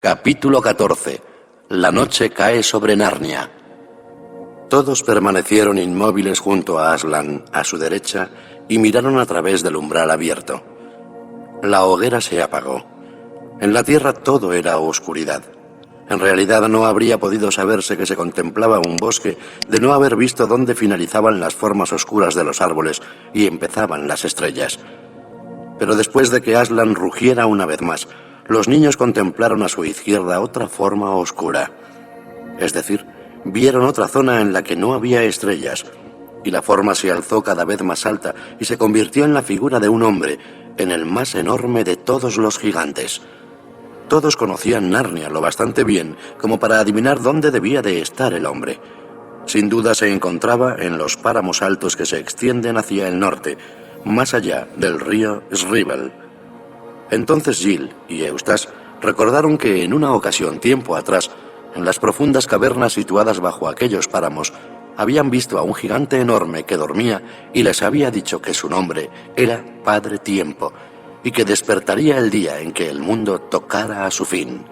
Capítulo 14. La noche cae sobre Narnia. Todos permanecieron inmóviles junto a Aslan, a su derecha, y miraron a través del umbral abierto. La hoguera se apagó. En la tierra todo era oscuridad. En realidad no habría podido saberse que se contemplaba un bosque de no haber visto dónde finalizaban las formas oscuras de los árboles y empezaban las estrellas. Pero después de que Aslan rugiera una vez más, los niños contemplaron a su izquierda otra forma oscura. Es decir, vieron otra zona en la que no había estrellas, y la forma se alzó cada vez más alta y se convirtió en la figura de un hombre, en el más enorme de todos los gigantes. Todos conocían Narnia lo bastante bien como para adivinar dónde debía de estar el hombre. Sin duda se encontraba en los páramos altos que se extienden hacia el norte, más allá del río Shrivel. Entonces Jill y Eustace recordaron que en una ocasión tiempo atrás, en las profundas cavernas situadas bajo aquellos páramos, habían visto a un gigante enorme que dormía y les había dicho que su nombre era Padre Tiempo y que despertaría el día en que el mundo tocara a su fin.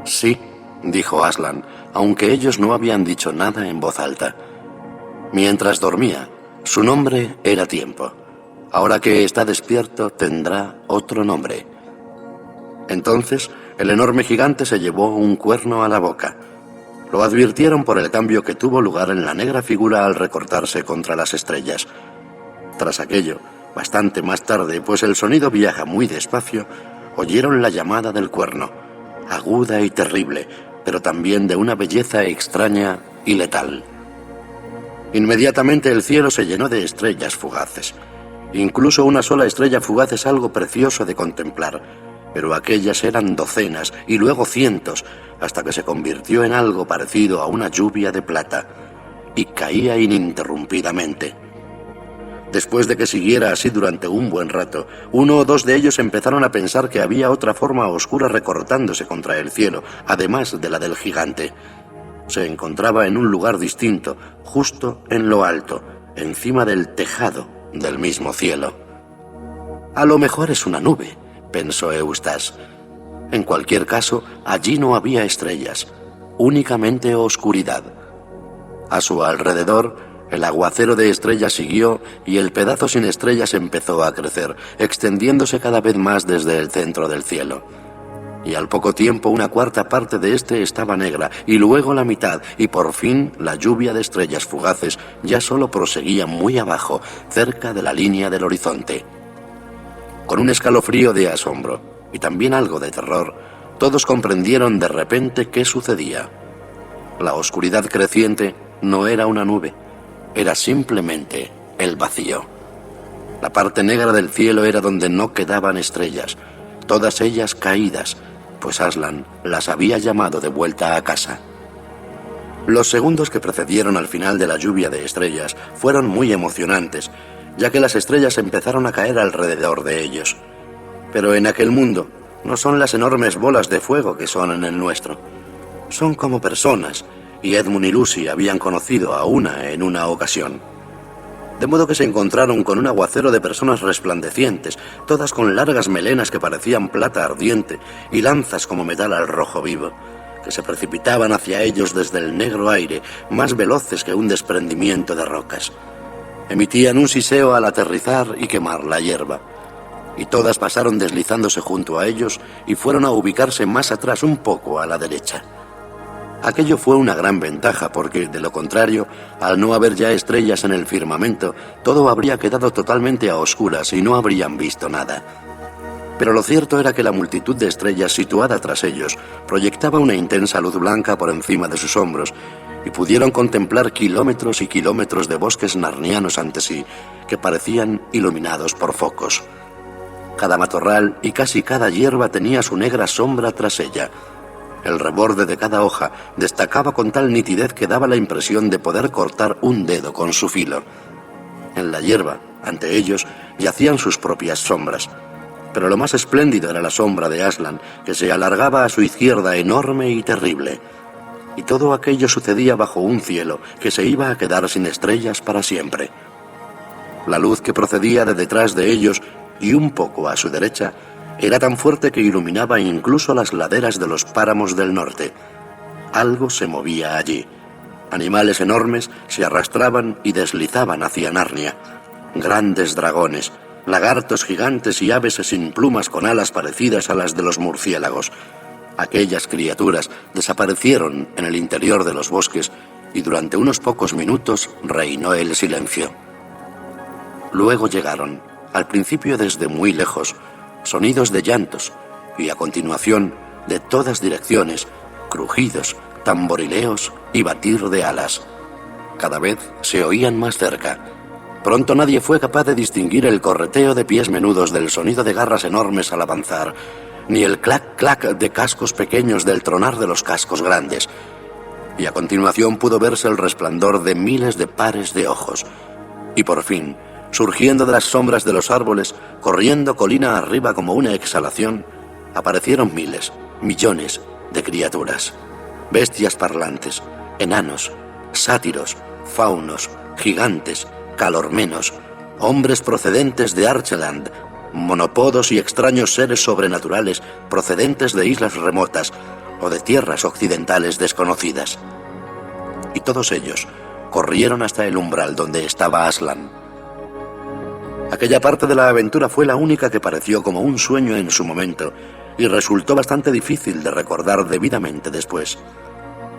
Sí, dijo Aslan, aunque ellos no habían dicho nada en voz alta. Mientras dormía, su nombre era Tiempo. Ahora que está despierto, tendrá otro nombre. Entonces, el enorme gigante se llevó un cuerno a la boca. Lo advirtieron por el cambio que tuvo lugar en la negra figura al recortarse contra las estrellas. Tras aquello, bastante más tarde, pues el sonido viaja muy despacio, oyeron la llamada del cuerno, aguda y terrible, pero también de una belleza extraña y letal. Inmediatamente el cielo se llenó de estrellas fugaces. Incluso una sola estrella fugaz es algo precioso de contemplar, pero aquellas eran docenas y luego cientos, hasta que se convirtió en algo parecido a una lluvia de plata, y caía ininterrumpidamente. Después de que siguiera así durante un buen rato, uno o dos de ellos empezaron a pensar que había otra forma oscura recortándose contra el cielo, además de la del gigante. Se encontraba en un lugar distinto, justo en lo alto, encima del tejado del mismo cielo. A lo mejor es una nube, pensó Eustace. En cualquier caso, allí no había estrellas, únicamente oscuridad. A su alrededor, el aguacero de estrellas siguió y el pedazo sin estrellas empezó a crecer, extendiéndose cada vez más desde el centro del cielo. Y al poco tiempo una cuarta parte de este estaba negra, y luego la mitad, y por fin la lluvia de estrellas fugaces ya solo proseguía muy abajo, cerca de la línea del horizonte. Con un escalofrío de asombro, y también algo de terror, todos comprendieron de repente qué sucedía. La oscuridad creciente no era una nube, era simplemente el vacío. La parte negra del cielo era donde no quedaban estrellas, todas ellas caídas, pues Aslan las había llamado de vuelta a casa. Los segundos que precedieron al final de la lluvia de estrellas fueron muy emocionantes, ya que las estrellas empezaron a caer alrededor de ellos. Pero en aquel mundo no son las enormes bolas de fuego que son en el nuestro. Son como personas, y Edmund y Lucy habían conocido a una en una ocasión. De modo que se encontraron con un aguacero de personas resplandecientes, todas con largas melenas que parecían plata ardiente y lanzas como metal al rojo vivo, que se precipitaban hacia ellos desde el negro aire, más veloces que un desprendimiento de rocas. Emitían un siseo al aterrizar y quemar la hierba, y todas pasaron deslizándose junto a ellos y fueron a ubicarse más atrás un poco a la derecha. Aquello fue una gran ventaja porque, de lo contrario, al no haber ya estrellas en el firmamento, todo habría quedado totalmente a oscuras y no habrían visto nada. Pero lo cierto era que la multitud de estrellas situada tras ellos proyectaba una intensa luz blanca por encima de sus hombros, y pudieron contemplar kilómetros y kilómetros de bosques narnianos ante sí, que parecían iluminados por focos. Cada matorral y casi cada hierba tenía su negra sombra tras ella. El reborde de cada hoja destacaba con tal nitidez que daba la impresión de poder cortar un dedo con su filo. En la hierba, ante ellos, yacían sus propias sombras. Pero lo más espléndido era la sombra de Aslan, que se alargaba a su izquierda enorme y terrible. Y todo aquello sucedía bajo un cielo que se iba a quedar sin estrellas para siempre. La luz que procedía de detrás de ellos y un poco a su derecha era tan fuerte que iluminaba incluso las laderas de los páramos del norte. Algo se movía allí. Animales enormes se arrastraban y deslizaban hacia Narnia. Grandes dragones, lagartos gigantes y aves sin plumas con alas parecidas a las de los murciélagos. Aquellas criaturas desaparecieron en el interior de los bosques y durante unos pocos minutos reinó el silencio. Luego llegaron, al principio desde muy lejos, sonidos de llantos y a continuación, de todas direcciones, crujidos, tamborileos y batir de alas. Cada vez se oían más cerca. Pronto nadie fue capaz de distinguir el correteo de pies menudos del sonido de garras enormes al avanzar, ni el clac-clac de cascos pequeños del tronar de los cascos grandes. Y a continuación pudo verse el resplandor de miles de pares de ojos. Y por fin, surgiendo de las sombras de los árboles, corriendo colina arriba como una exhalación, aparecieron miles, millones de criaturas. Bestias parlantes, enanos, sátiros, faunos, gigantes, calormenos, hombres procedentes de Archeland, monopodos y extraños seres sobrenaturales procedentes de islas remotas o de tierras occidentales desconocidas. Y todos ellos corrieron hasta el umbral donde estaba Aslan. Aquella parte de la aventura fue la única que pareció como un sueño en su momento y resultó bastante difícil de recordar debidamente después.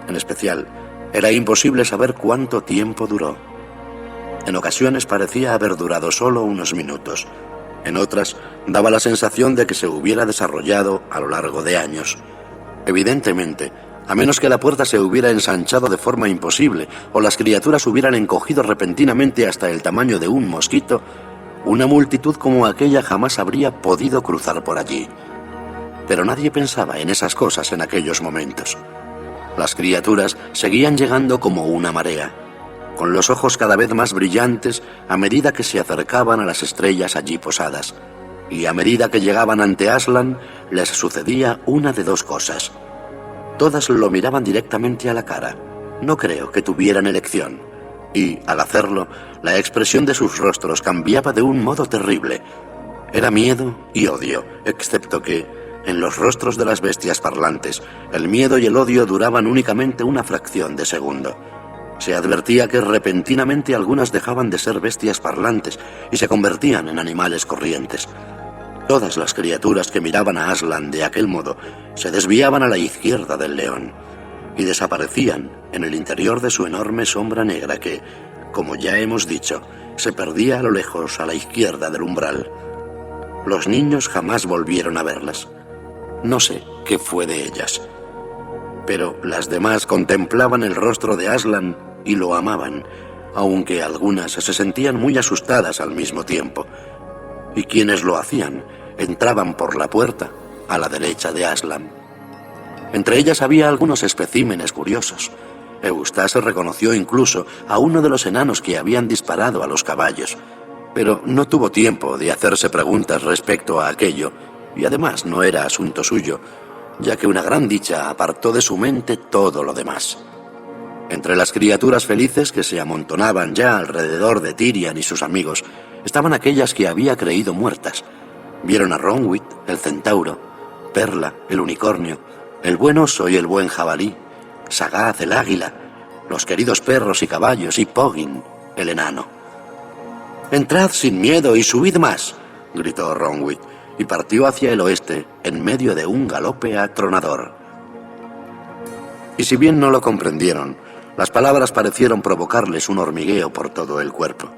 En especial, era imposible saber cuánto tiempo duró. En ocasiones parecía haber durado solo unos minutos. En otras, daba la sensación de que se hubiera desarrollado a lo largo de años. Evidentemente, a menos que la puerta se hubiera ensanchado de forma imposible o las criaturas hubieran encogido repentinamente hasta el tamaño de un mosquito, una multitud como aquella jamás habría podido cruzar por allí. Pero nadie pensaba en esas cosas en aquellos momentos. Las criaturas seguían llegando como una marea, con los ojos cada vez más brillantes a medida que se acercaban a las estrellas allí posadas, y a medida que llegaban ante Aslan, les sucedía una de dos cosas. Todas lo miraban directamente a la cara. No creo que tuvieran elección. Y, al hacerlo, la expresión de sus rostros cambiaba de un modo terrible. Era miedo y odio, excepto que, en los rostros de las bestias parlantes, el miedo y el odio duraban únicamente una fracción de segundo. Se advertía que repentinamente algunas dejaban de ser bestias parlantes y se convertían en animales corrientes. Todas las criaturas que miraban a Aslan de aquel modo se desviaban a la izquierda del león y desaparecían en el interior de su enorme sombra negra que, como ya hemos dicho, se perdía a lo lejos a la izquierda del umbral. Los niños jamás volvieron a verlas. No sé qué fue de ellas, pero las demás contemplaban el rostro de Aslan y lo amaban, aunque algunas se sentían muy asustadas al mismo tiempo. Y quienes lo hacían entraban por la puerta a la derecha de Aslan. Entre ellas había algunos especímenes curiosos. Eustace reconoció incluso a uno de los enanos que habían disparado a los caballos, pero no tuvo tiempo de hacerse preguntas respecto a aquello, y además no era asunto suyo, ya que una gran dicha apartó de su mente todo lo demás. Entre las criaturas felices que se amontonaban ya alrededor de Tirian y sus amigos, estaban aquellas que había creído muertas. Vieron a Ronwit, el centauro, Perla, el unicornio, el buen oso y el buen jabalí, Sagaz, el águila, los queridos perros y caballos y Poggin, el enano. «Entrad sin miedo y subid más», gritó Ronwit, y partió hacia el oeste en medio de un galope atronador. Y si bien no lo comprendieron, las palabras parecieron provocarles un hormigueo por todo el cuerpo.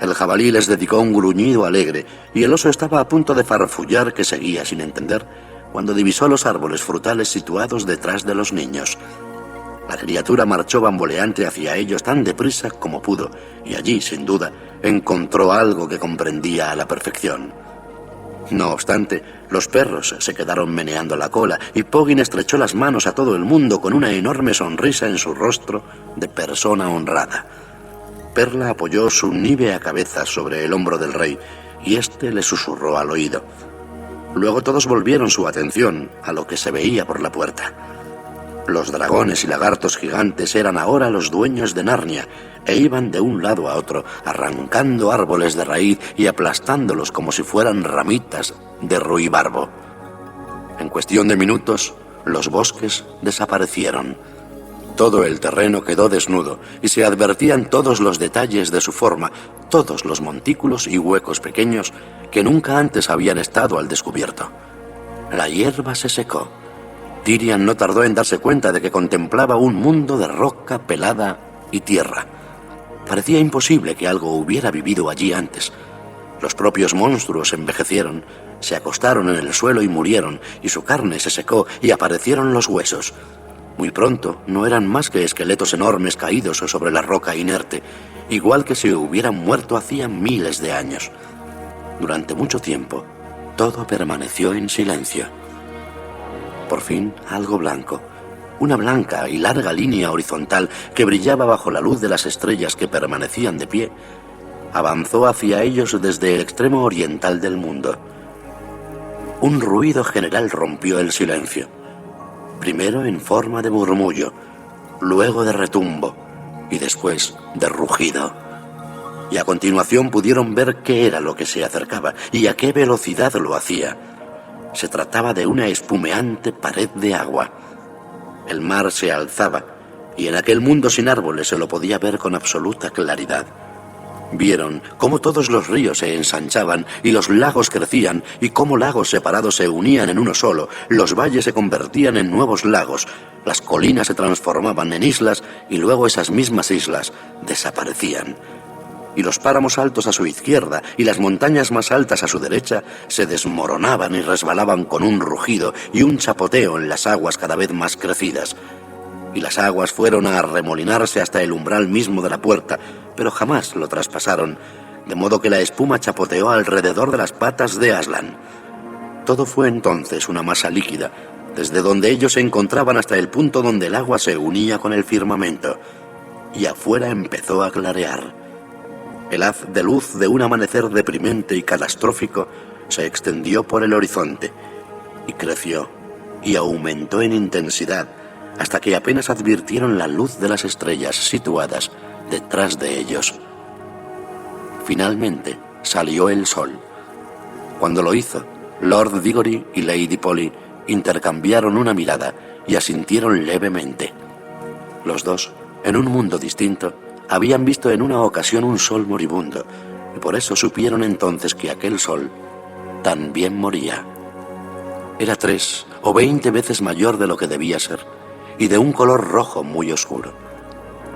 El jabalí les dedicó un gruñido alegre y el oso estaba a punto de farfullar que seguía sin entender cuando divisó los árboles frutales situados detrás de los niños. La criatura marchó bamboleante hacia ellos tan deprisa como pudo y allí, sin duda, encontró algo que comprendía a la perfección. No obstante, los perros se quedaron meneando la cola y Poggin estrechó las manos a todo el mundo con una enorme sonrisa en su rostro de persona honrada. Perla apoyó su nívea cabeza sobre el hombro del rey y éste le susurró al oído. Luego todos volvieron su atención a lo que se veía por la puerta. Los dragones y lagartos gigantes eran ahora los dueños de Narnia e iban de un lado a otro, arrancando árboles de raíz y aplastándolos como si fueran ramitas de ruibarbo. En cuestión de minutos, los bosques desaparecieron. Todo el terreno quedó desnudo y se advertían todos los detalles de su forma, todos los montículos y huecos pequeños que nunca antes habían estado al descubierto. La hierba se secó. Tirian no tardó en darse cuenta de que contemplaba un mundo de roca pelada y tierra. Parecía imposible que algo hubiera vivido allí antes. Los propios monstruos envejecieron, se acostaron en el suelo y murieron, y su carne se secó y aparecieron los huesos. Muy pronto no eran más que esqueletos enormes caídos sobre la roca inerte, igual que si hubieran muerto hacía miles de años. Durante mucho tiempo, todo permaneció en silencio. Por fin, algo blanco, una blanca y larga línea horizontal que brillaba bajo la luz de las estrellas que permanecían de pie, avanzó hacia ellos desde el extremo oriental del mundo. Un ruido general rompió el silencio, primero en forma de murmullo, luego de retumbo y después de rugido. Y a continuación pudieron ver qué era lo que se acercaba y a qué velocidad lo hacía. Se trataba de una espumeante pared de agua. El mar se alzaba, y en aquel mundo sin árboles se lo podía ver con absoluta claridad. Vieron cómo todos los ríos se ensanchaban y los lagos crecían, y cómo lagos separados se unían en uno solo, los valles se convertían en nuevos lagos, las colinas se transformaban en islas, y luego esas mismas islas desaparecían. Y los páramos altos a su izquierda y las montañas más altas a su derecha se desmoronaban y resbalaban con un rugido y un chapoteo en las aguas cada vez más crecidas. Y las aguas fueron a arremolinarse hasta el umbral mismo de la puerta, pero jamás lo traspasaron, de modo que la espuma chapoteó alrededor de las patas de Aslan. Todo fue entonces una masa líquida, desde donde ellos se encontraban hasta el punto donde el agua se unía con el firmamento, y afuera empezó a clarear. El haz de luz de un amanecer deprimente y catastrófico se extendió por el horizonte, y creció, y aumentó en intensidad, hasta que apenas advirtieron la luz de las estrellas situadas detrás de ellos. Finalmente salió el sol. Cuando lo hizo, Lord Digory y Lady Polly intercambiaron una mirada y asintieron levemente. Los dos, en un mundo distinto, habían visto en una ocasión un sol moribundo, y por eso supieron entonces que aquel sol también moría. Era 3 o 20 veces mayor de lo que debía ser, y de un color rojo muy oscuro.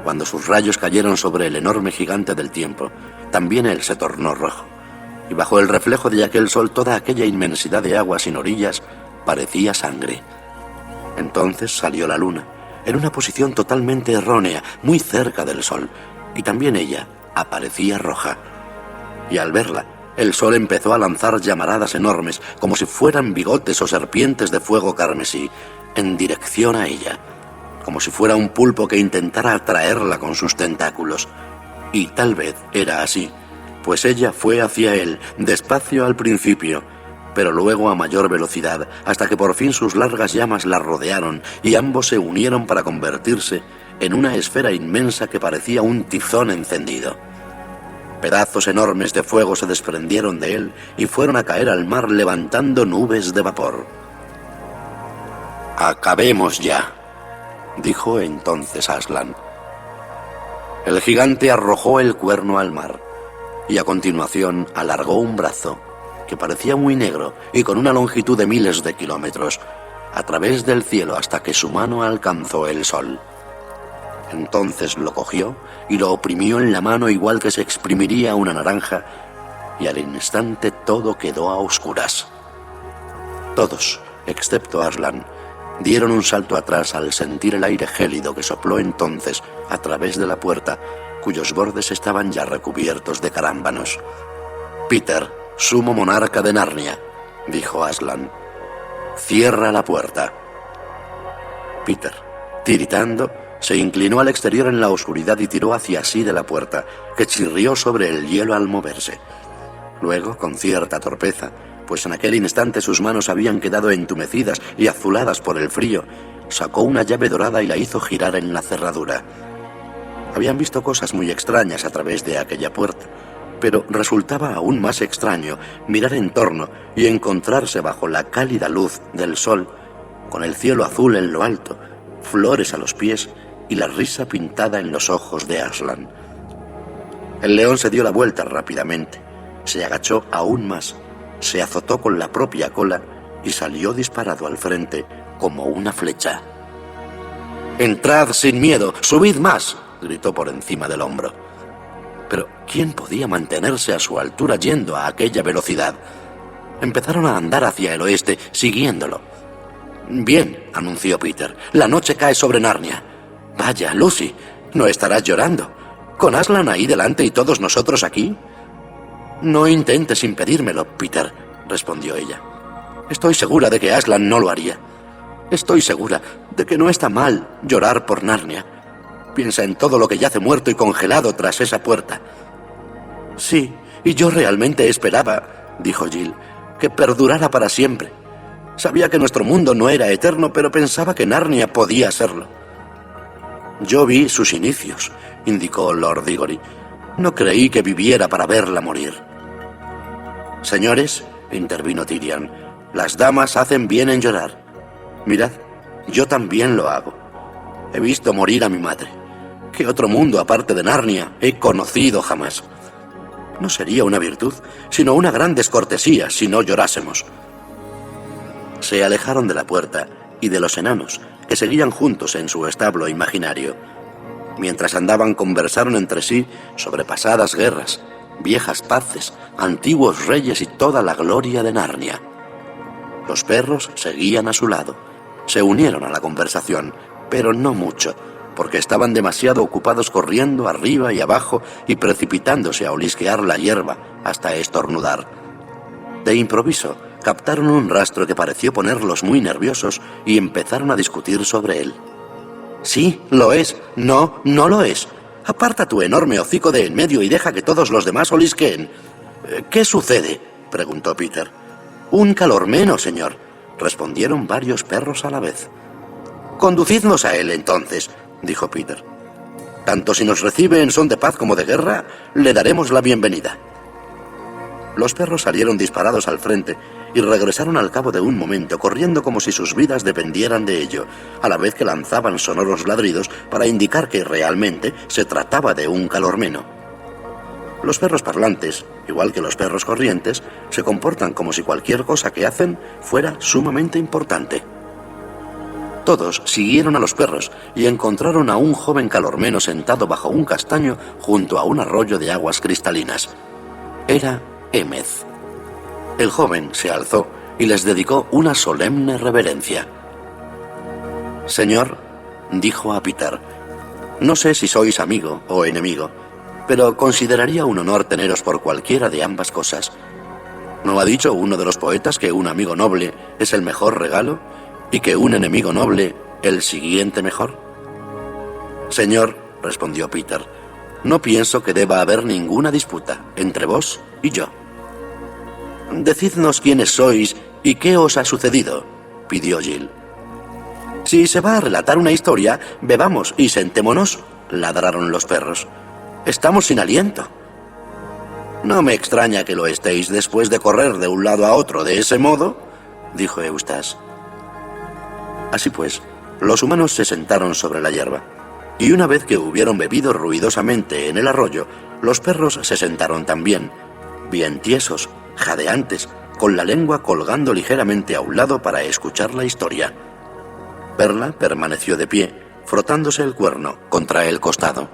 Cuando sus rayos cayeron sobre el enorme gigante del tiempo, también él se tornó rojo, y bajo el reflejo de aquel sol toda aquella inmensidad de agua sin orillas parecía sangre. Entonces salió la luna, en una posición totalmente errónea, muy cerca del sol, y también ella aparecía roja. Y al verla, el sol empezó a lanzar llamaradas enormes, como si fueran bigotes o serpientes de fuego carmesí, en dirección a ella, como si fuera un pulpo que intentara atraerla con sus tentáculos. Y tal vez era así, pues ella fue hacia él, despacio al principio, pero luego a mayor velocidad, hasta que por fin sus largas llamas la rodearon y ambos se unieron para convertirse en una esfera inmensa que parecía un tizón encendido. Pedazos enormes de fuego se desprendieron de él y fueron a caer al mar levantando nubes de vapor. «Acabemos ya», dijo entonces Aslan. El gigante arrojó el cuerno al mar y a continuación alargó un brazo que parecía muy negro y con una longitud de miles de kilómetros, a través del cielo hasta que su mano alcanzó el sol. Entonces lo cogió y lo oprimió en la mano igual que se exprimiría una naranja, y al instante todo quedó a oscuras. Todos, excepto Aslan, dieron un salto atrás al sentir el aire gélido que sopló entonces a través de la puerta, cuyos bordes estaban ya recubiertos de carámbanos. «Peter, sumo monarca de Narnia», dijo Aslan, «cierra la puerta». Peter, tiritando, se inclinó al exterior en la oscuridad y tiró hacia sí de la puerta, que chirrió sobre el hielo al moverse. Luego, con cierta torpeza, pues en aquel instante sus manos habían quedado entumecidas y azuladas por el frío, sacó una llave dorada y la hizo girar en la cerradura. Habían visto cosas muy extrañas a través de aquella puerta, pero resultaba aún más extraño mirar en torno y encontrarse bajo la cálida luz del sol, con el cielo azul en lo alto, flores a los pies y la risa pintada en los ojos de Aslan. El león se dio la vuelta rápidamente, se agachó aún más, se azotó con la propia cola y salió disparado al frente como una flecha. «¡Entrad sin miedo! ¡Subid más!», gritó por encima del hombro. Pero ¿quién podía mantenerse a su altura yendo a aquella velocidad? Empezaron a andar hacia el oeste, siguiéndolo. «Bien», anunció Peter, «la noche cae sobre Narnia. Vaya, Lucy, no estarás llorando. ¿Con Aslan ahí delante y todos nosotros aquí?» «No intentes impedírmelo, Peter», respondió ella. «Estoy segura de que Aslan no lo haría. Estoy segura de que no está mal llorar por Narnia. Piensa en todo lo que yace muerto y congelado tras esa puerta». «Sí, y yo realmente esperaba», dijo Jill, «que perdurara para siempre. Sabía que nuestro mundo no era eterno, pero pensaba que Narnia podía serlo». «Yo vi sus inicios», indicó Lord Diggory. «No creí que viviera para verla morir». «Señores», intervino Tyrion, «las damas hacen bien en llorar. Mirad, yo también lo hago. He visto morir a mi madre. ¿Qué otro mundo aparte de Narnia he conocido jamás? No sería una virtud, sino una gran descortesía si no llorásemos». Se alejaron de la puerta y de los enanos, que seguían juntos en su establo imaginario. Mientras andaban, conversaron entre sí sobre pasadas guerras, viejas paces, antiguos reyes y toda la gloria de Narnia. Los perros seguían a su lado. Se unieron a la conversación, pero no mucho, porque estaban demasiado ocupados corriendo arriba y abajo y precipitándose a olisquear la hierba hasta estornudar. De improviso, captaron un rastro que pareció ponerlos muy nerviosos y empezaron a discutir sobre él. «Sí, lo es. No, no lo es. Aparta tu enorme hocico de en medio y deja que todos los demás olisqueen». «¿Qué sucede?», preguntó Peter. «Un calormeno, señor», respondieron varios perros a la vez. «Conducidnos a él, entonces», dijo Peter. «Tanto si nos recibe en son de paz como de guerra, le daremos la bienvenida». Los perros salieron disparados al frente y regresaron al cabo de un momento, corriendo como si sus vidas dependieran de ello, a la vez que lanzaban sonoros ladridos para indicar que realmente se trataba de un calormeno. Los perros parlantes, igual que los perros corrientes, se comportan como si cualquier cosa que hacen fuera sumamente importante. Todos siguieron a los perros y encontraron a un joven calormeno sentado bajo un castaño junto a un arroyo de aguas cristalinas. Era Emeth. El joven se alzó y les dedicó una solemne reverencia. «Señor», dijo a Peter, «no sé si sois amigo o enemigo, pero consideraría un honor teneros por cualquiera de ambas cosas. ¿No ha dicho uno de los poetas que un amigo noble es el mejor regalo y que un enemigo noble el siguiente mejor?» «Señor», respondió Peter, «no pienso que deba haber ninguna disputa entre vos y yo». «Decidnos quiénes sois y qué os ha sucedido», pidió Jill. «Si se va a relatar una historia, bebamos y sentémonos», ladraron los perros. «Estamos sin aliento». «No me extraña que lo estéis después de correr de un lado a otro de ese modo», dijo Eustace. Así pues, los humanos se sentaron sobre la hierba, y una vez que hubieron bebido ruidosamente en el arroyo, los perros se sentaron también, bien tiesos, jadeantes, con la lengua colgando ligeramente a un lado para escuchar la historia. Perla permaneció de pie, frotándose el cuerno contra el costado.